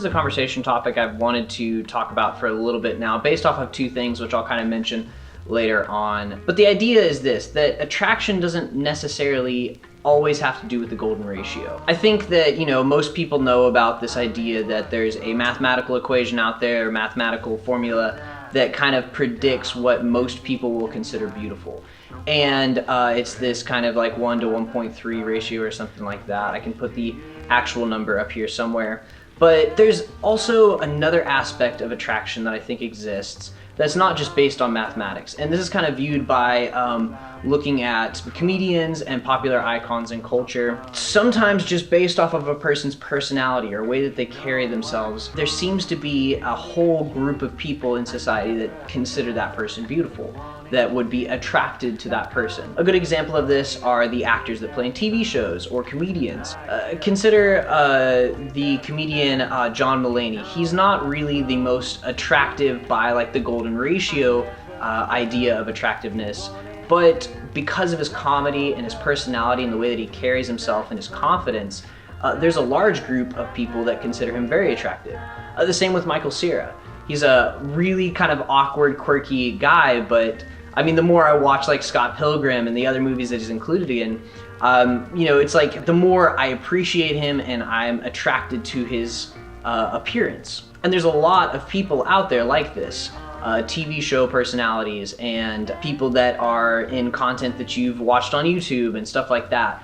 is a conversation topic I've wanted to talk about for a little bit now, based off of two things, which I'll kind of mention later on. But the idea is this, that attraction doesn't necessarily always have to do with the golden ratio. I think that, most people know about this idea that there's a mathematical equation out there, a mathematical formula that kind of predicts what most people will consider beautiful. And it's this kind of like 1 to 1.3 ratio or something like that. I can put the actual number up here somewhere. But there's also another aspect of attraction that I think exists that's not just based on mathematics. And this is kind of viewed by looking at comedians and popular icons in culture. Sometimes just based off of a person's personality or way that they carry themselves, there seems to be a whole group of people in society that consider that person beautiful, that would be attracted to that person. A good example of this are the actors that play in TV shows or comedians. Consider the comedian John Mulaney. He's not really the most attractive by like the golden ratio idea of attractiveness, but because of his comedy and his personality and the way that he carries himself and his confidence, there's a large group of people that consider him very attractive. The same with Michael Cera. He's a really kind of awkward, quirky guy, but I mean, the more I watch like Scott Pilgrim and the other movies that he's included in, it's like the more I appreciate him and I'm attracted to his appearance. And there's a lot of people out there like this. TV show personalities and people that are in content that you've watched on YouTube and stuff like that.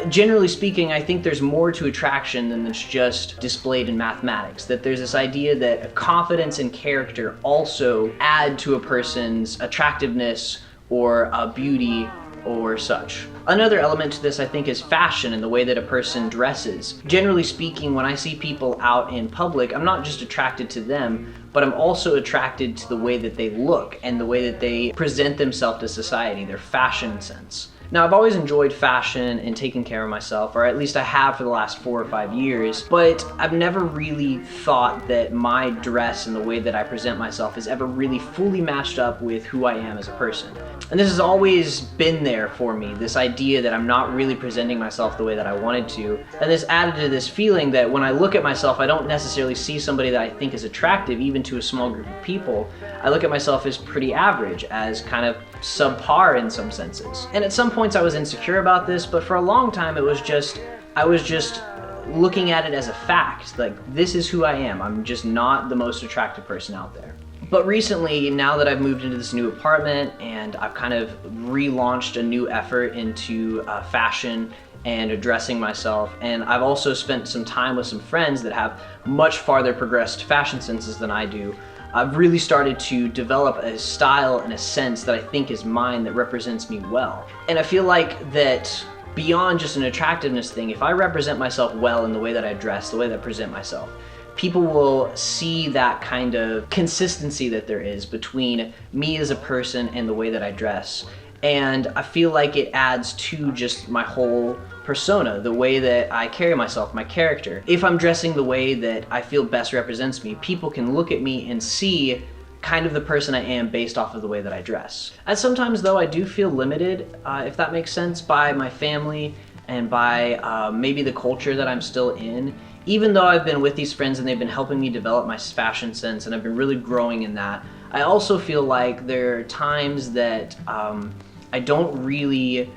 Generally speaking, I think there's more to attraction than that's just displayed in mathematics. That there's this idea that confidence and character also add to a person's attractiveness or beauty or such. Another element to this, I think, is fashion and the way that a person dresses. Generally speaking, when I see people out in public, I'm not just attracted to them, but I'm also attracted to the way that they look and the way that they present themselves to society, their fashion sense. Now, I've always enjoyed fashion and taking care of myself, or at least I have for the last 4 or 5 years, but I've never really thought that my dress and the way that I present myself is ever really fully matched up with who I am as a person. And this has always been there for me, this idea that I'm not really presenting myself the way that I wanted to. And this added to this feeling that when I look at myself, I don't necessarily see somebody that I think is attractive, even to a small group of people. I look at myself as pretty average, as kind of subpar in some senses. And at some points I was insecure about this, but for a long time I was just looking at it as a fact, like this is who I am. I'm just not the most attractive person out there. But recently, now that I've moved into this new apartment and I've kind of relaunched a new effort into fashion and addressing myself, and I've also spent some time with some friends that have much farther progressed fashion senses than I do, I've really started to develop a style and a sense that I think is mine that represents me well. And I feel like that beyond just an attractiveness thing, if I represent myself well in the way that I dress, the way that I present myself, people will see that kind of consistency that there is between me as a person and the way that I dress. And I feel like it adds to just my whole persona, the way that I carry myself, my character. If I'm dressing the way that I feel best represents me, people can look at me and see kind of the person I am based off of the way that I dress. And sometimes though I do feel limited, if that makes sense, by my family and by maybe the culture that I'm still in. Even though I've been with these friends and they've been helping me develop my fashion sense and I've been really growing in that, I also feel like there are times that I don't really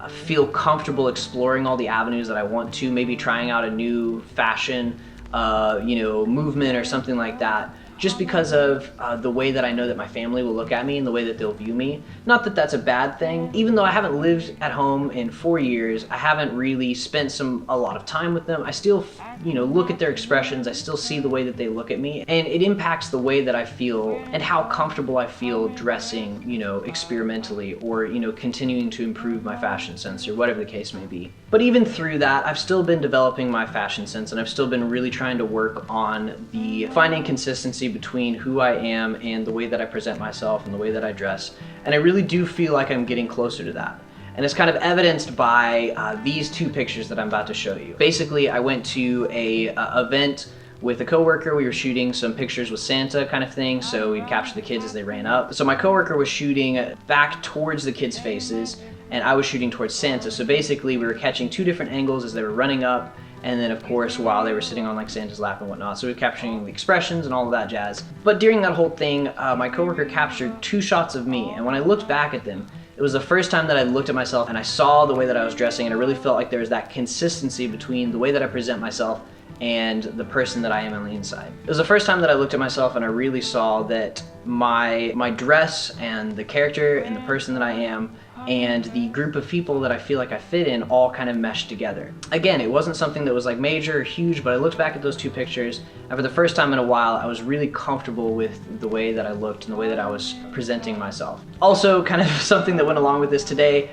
feel comfortable exploring all the avenues that I want to, maybe trying out a new fashion movement or something like that, just because of the way that I know that my family will look at me and the way that they'll view me. Not that that's a bad thing. Even though I haven't lived at home in 4 years, I haven't really spent a lot of time with them. I still, look at their expressions. I still see the way that they look at me, and it impacts the way that I feel and how comfortable I feel dressing, experimentally, or, continuing to improve my fashion sense or whatever the case may be. But even through that, I've still been developing my fashion sense, and I've still been really trying to work on finding consistency between who I am and the way that I present myself and the way that I dress. And I really do feel like I'm getting closer to that. And it's kind of evidenced by these two pictures that I'm about to show you. Basically, I went to a event with a coworker. We were shooting some pictures with Santa kind of thing, so we'd capture the kids as they ran up. So my coworker was shooting back towards the kids' faces, and I was shooting towards Santa. So basically, we were catching two different angles as they were running up, and then of course while they were sitting on like Santa's lap and whatnot. So we were capturing the expressions and all of that jazz. But during that whole thing, my coworker captured 2 shots of me, and when I looked back at them, it was the first time that I looked at myself and I saw the way that I was dressing, and I really felt like there was that consistency between the way that I present myself and the person that I am on the inside. It was the first time that I looked at myself and I really saw that my dress and the character and the person that I am and the group of people that I feel like I fit in all kind of meshed together. Again, it wasn't something that was like major or huge, but I looked back at those 2 pictures, and for the first time in a while, I was really comfortable with the way that I looked and the way that I was presenting myself. Also, kind of something that went along with this today,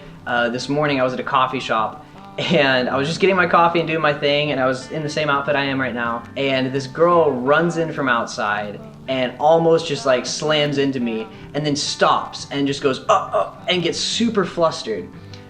this morning I was at a coffee shop, and I was just getting my coffee and doing my thing, and I was in the same outfit I am right now, and this girl runs in from outside and almost just like slams into me and then stops and just goes and gets super flustered,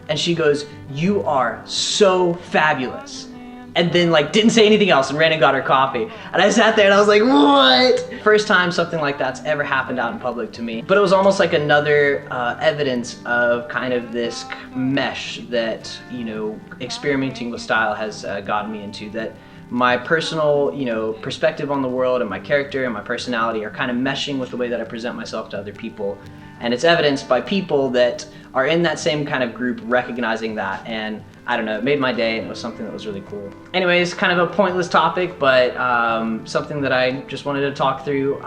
and she goes, "You are so fabulous," and then like didn't say anything else and ran and got her coffee. And I sat there and I was like, what? First time something like that's ever happened out in public to me. But it was almost like another evidence of kind of this mesh that, you know, experimenting with style has gotten me into, that my personal, you know, perspective on the world and my character and my personality are kind of meshing with the way that I present myself to other people. And it's evidenced by people that are in that same kind of group recognizing that, and I don't know, it made my day, and it was something that was really cool. Anyways, kind of a pointless topic, but something that I just wanted to talk through.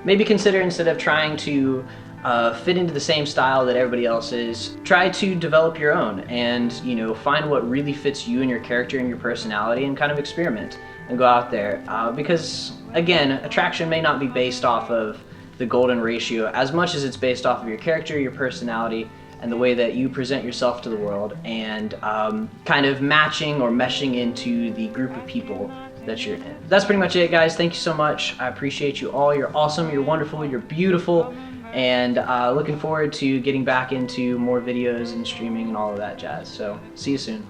Maybe consider, instead of trying to fit into the same style that everybody else is, try to develop your own and, you know, find what really fits you and your character and your personality, and kind of experiment and go out there. Because again, attraction may not be based off of the golden ratio as much as it's based off of your character, your personality, and the way that you present yourself to the world, and kind of matching or meshing into the group of people that you're in. That's pretty much it, guys. Thank you so much. I appreciate you all. You're awesome, you're wonderful, you're beautiful, and looking forward to getting back into more videos and streaming and all of that jazz. So see you soon.